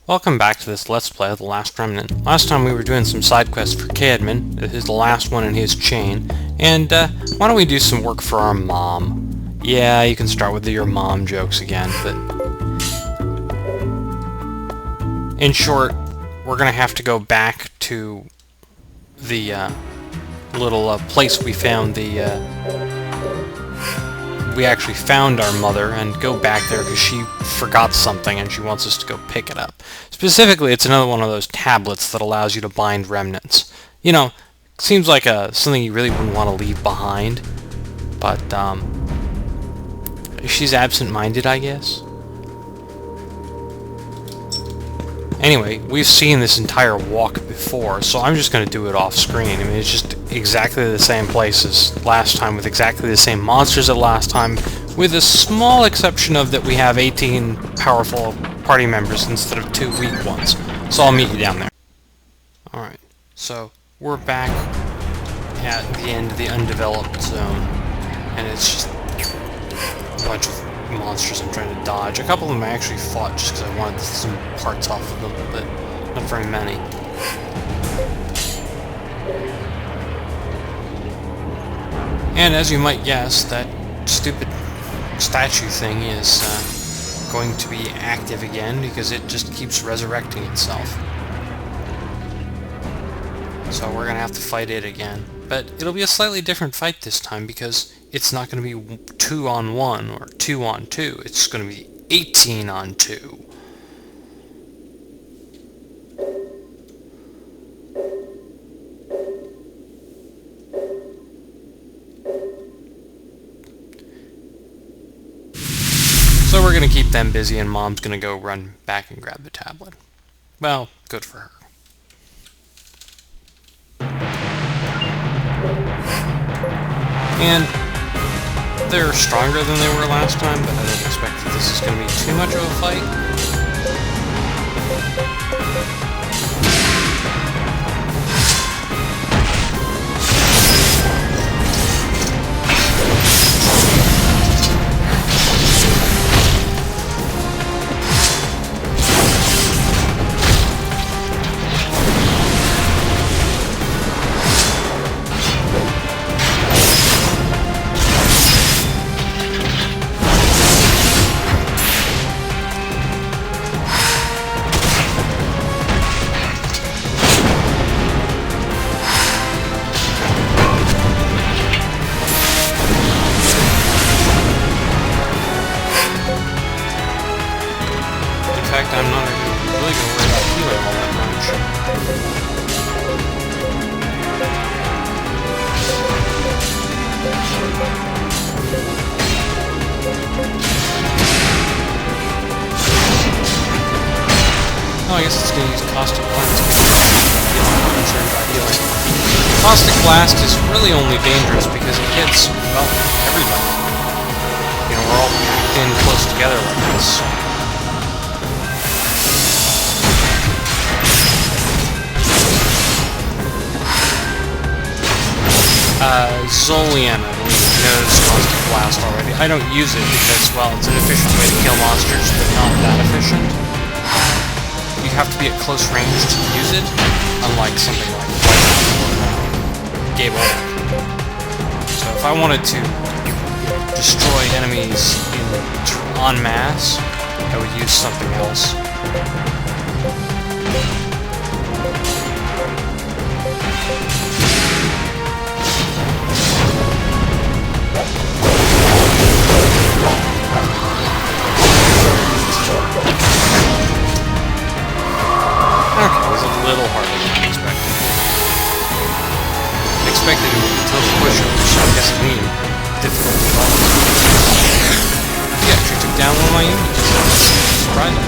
Welcome back to this Let's Play of The Last Remnant. Last time we were doing some side quests for Caedmon. This is the last one in his chain. And, why don't we do some work for our mom? Yeah, you can start with your mom jokes again, but... in short, we're gonna have to go back to the, little, place we found we actually found our mother and go back there because she forgot something and she wants us to go pick it up. Specifically, it's another one of those tablets that allows you to bind remnants. You know, seems like something you really wouldn't want to leave behind, but she's absent-minded, I guess. Anyway, we've seen this entire walk before, so I'm just going to do it off screen. I mean, it's just exactly the same place as last time, with exactly the same monsters as last time, with a small exception of that we have 18 powerful party members instead of 2 weak ones. So I'll meet you down there. Alright, so we're back at the end of the undeveloped zone, and it's just a bunch of monsters I'm trying to dodge. A couple of them I actually fought just because I wanted some parts off of them, but not very many. And as you might guess, that stupid statue thing is going to be active again because it just keeps resurrecting itself. So we're going to have to fight it again. But it'll be a slightly different fight this time because it's not going to be 2-on-1 or 2-on-2. It's going to be 18-on-2. So we're going to keep them busy and Mom's going to go run back and grab the tablet. Well, good for her. And they're stronger than they were last time, but I don't expect that this is going to be too much of a fight. I'm not really going to worry about healing all that much. Oh, I guess it's going to use Caustic Blast. I'm concerned about healing. Caustic Blast is really only dangerous because it hits, well, everybody. You know, we're all packed in close together like this. Zolean, I believe, knows Caustic Blast already. I don't use it because, well, it's an efficient way to kill monsters, but not that efficient. You have to be at close range to use it, unlike something like Gabriel. So if I wanted to destroy enemies en masse, I would use something else. Okay, it was a little harder than I expected. I expected it would be total push-ups, so I guess it means difficult to follow. He actually took down one of my units. Surprising.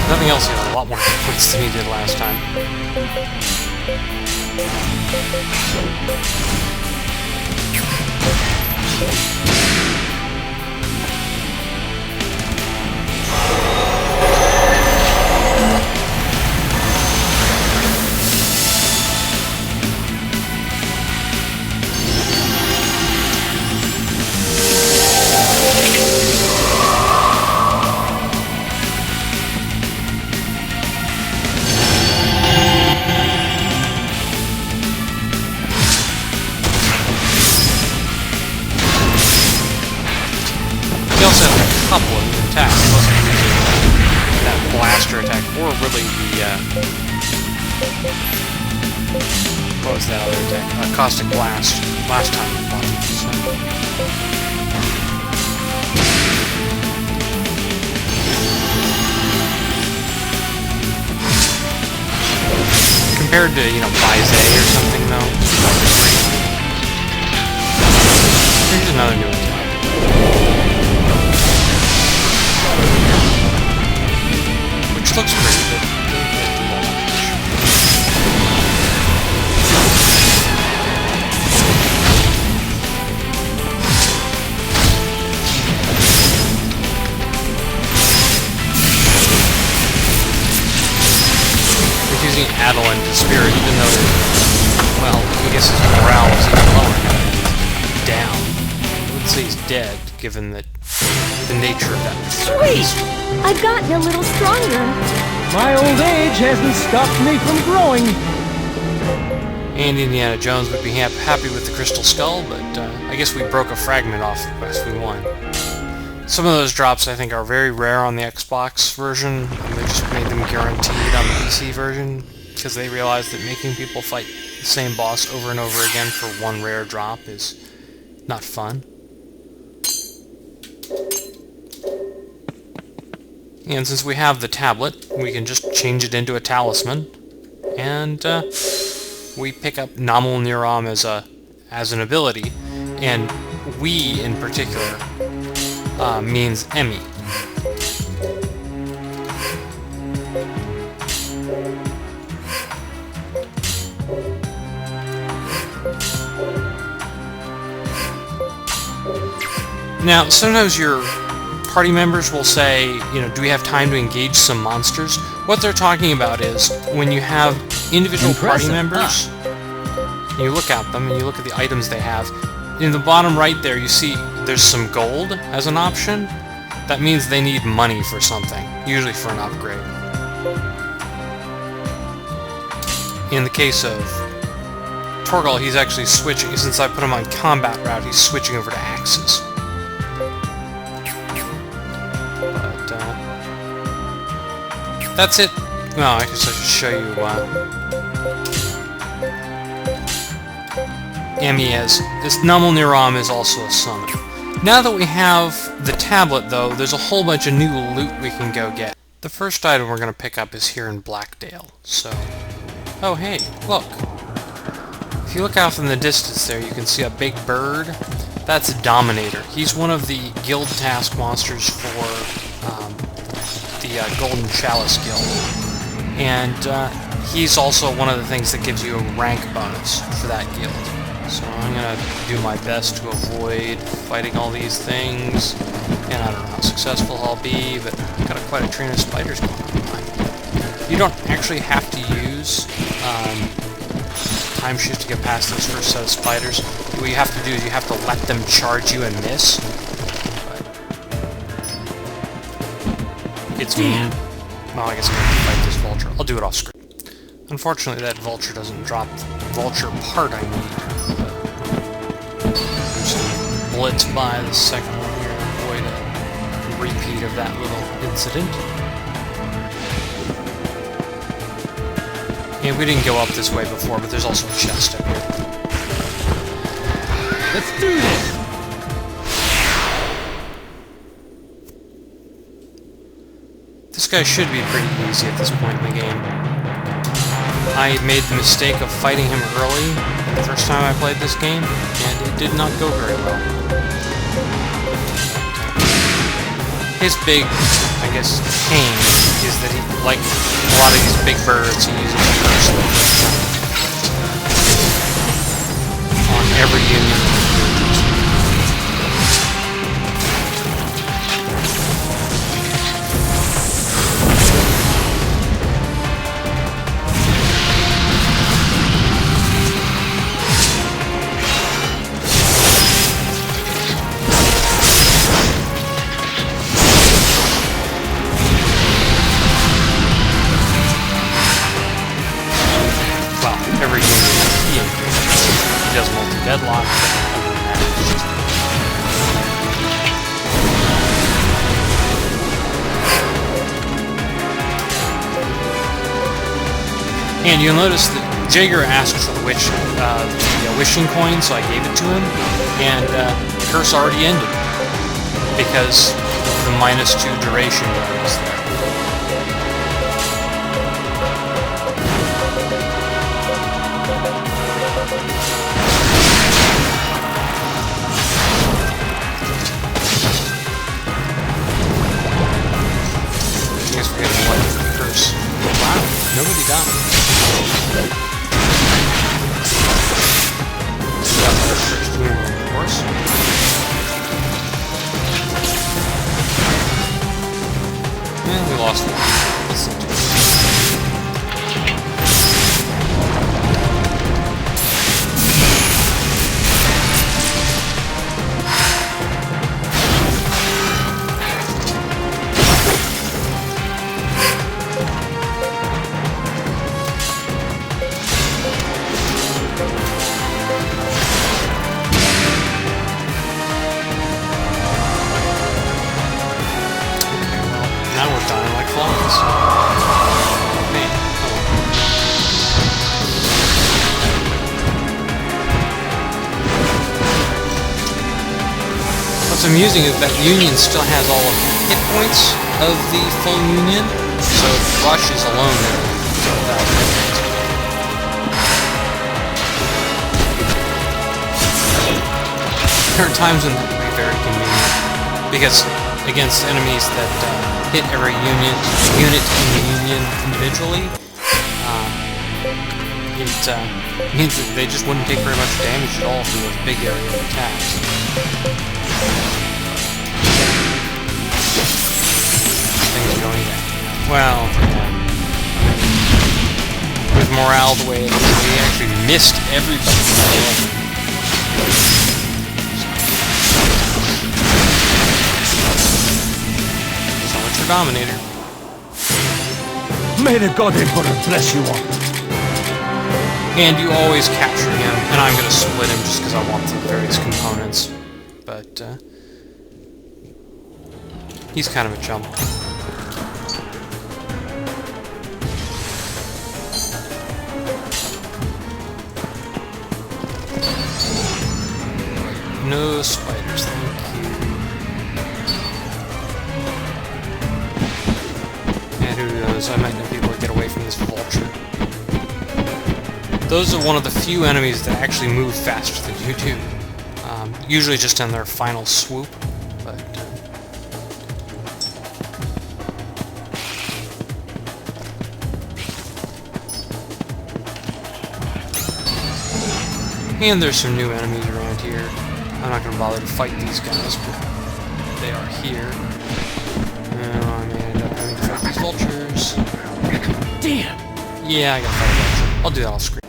Nothing else, a lot more points than he did last time. supposed to be using that blaster attack, or really the, what was that other attack? Caustic Blast, last time we fought him, so. Compared to, you know, Bizet or something, though, here's another new attack. Which looks pretty, but using Adolin to Spirit, even though, well, I guess his morale is even lower now. Down. I would say he's dead, given the nature of that. Sweet! I've gotten a little stronger. My old age hasn't stopped me from growing. And Indiana Jones would be happy with the Crystal Skull, but I guess we broke a fragment off the quest we won. Some of those drops, I think, are very rare on the Xbox version, and they just made them guaranteed on the PC version, because they realized that making people fight the same boss over and over again for one rare drop is not fun. And since we have the tablet, we can just change it into a talisman, and we pick up Nominal Neurom as an ability, and we, in particular, means Emmy. Now, sometimes your party members will say, you know, do we have time to engage some monsters? What they're talking about is when you have individual party members, you look at them and you look at the items they have. In the bottom right there, you see there's some gold as an option. That means they need money for something, usually for an upgrade. In the case of Torgal, he's actually switching, since I put him on combat route, he's switching over to axes. But, that's it. Well, I guess I should show you, Emmy as this Nominal Neurom is also a summon. Now that we have the tablet, though, there's a whole bunch of new loot we can go get. The first item we're going to pick up is here in Blackdale, so... Oh, hey, look. If you look out in the distance there, you can see a big bird. That's a Dominator. He's one of the guild task monsters for the Golden Chalice Guild. And he's also one of the things that gives you a rank bonus for that guild. So I'm going to do my best to avoid fighting all these things, and I don't know how successful I'll be, but I've got quite a train of spiders going on. You don't actually have to use time shift to get past this first set of spiders. What you have to do is you have to let them charge you and miss. But it's mean. Well, I guess I'm going to fight this vulture. I'll do it off screen. Unfortunately, that vulture doesn't drop the vulture part I need. Blitz by the second one here and avoid a repeat of that little incident. Yeah, we didn't go up this way before, but there's also a chest up here. Let's do this! This guy should be pretty easy at this point in the game. I made the mistake of fighting him early the first time I played this game, and it did not go very well. His big, I guess, pain is that he, like a lot of these big birds, he uses curse on every unit. Every unit he does multi-deadlock. And you'll notice that Jager asked for the wishing coin, so I gave it to him, and curse already ended because the -2 duration bonus there. I guess we're getting one curse. Wow, nobody died. Got another curse to him, of course. And we lost one. Now we're dying like flies. Man, what's amusing is that Union still has all of the hit points of the full Union, so Rush is alone there. There are times when that would be very convenient, because against enemies that hit every unit in the Union individually, it means that they just wouldn't take very much damage at all from those big area attacks. Things are going down. Well, with morale the way it is, we actually missed everybody. Dominator. May the God Emperor bless you all. And you always capture him, and I'm going to split him just because I want the various components. But, he's kind of a chump. No spiders, thank you. I might not be able to get away from this vulture. Those are one of the few enemies that actually move faster than you do. Usually just on their final swoop, but... And there's some new enemies around here. I'm not going to bother to fight these guys, but they are here. And I may end up having to fight these vultures. Damn! Yeah, I gotta fight a vulture. I'll do that off screen.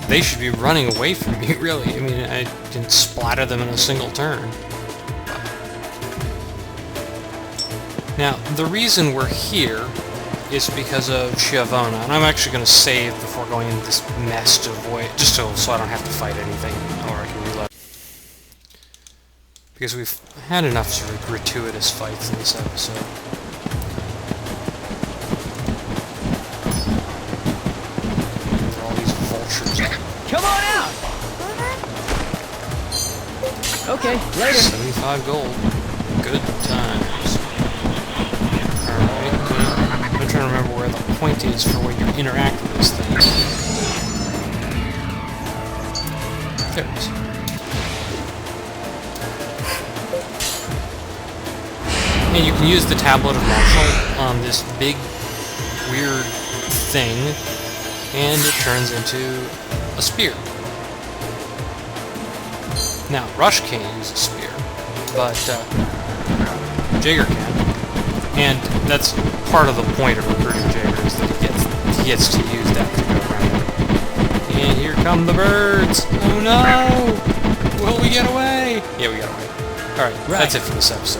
They should be running away from me, really. I mean, I didn't splatter them in a single turn. Now, the reason we're here is because of Schiavona, and I'm actually going to save before going into this mess to avoid, just so I don't have to fight anything, or I can reload. Because we've had enough sort of gratuitous fights in this episode. There are all these vultures out. Come on out! Okay, later. 75 gold. Good times. Alright, I'm trying to remember where the point is for when you interact with this thing. There it is. And you can use the Tablet of Marshall on this big, weird thing, and it turns into a spear. Now, Rush can't use a spear, but Jager can. And that's part of the point of recruiting Jager, is that he gets to use that to go around. And here come the birds! Oh no! Will we get away? Yeah, we got away. Alright, that's it for this episode.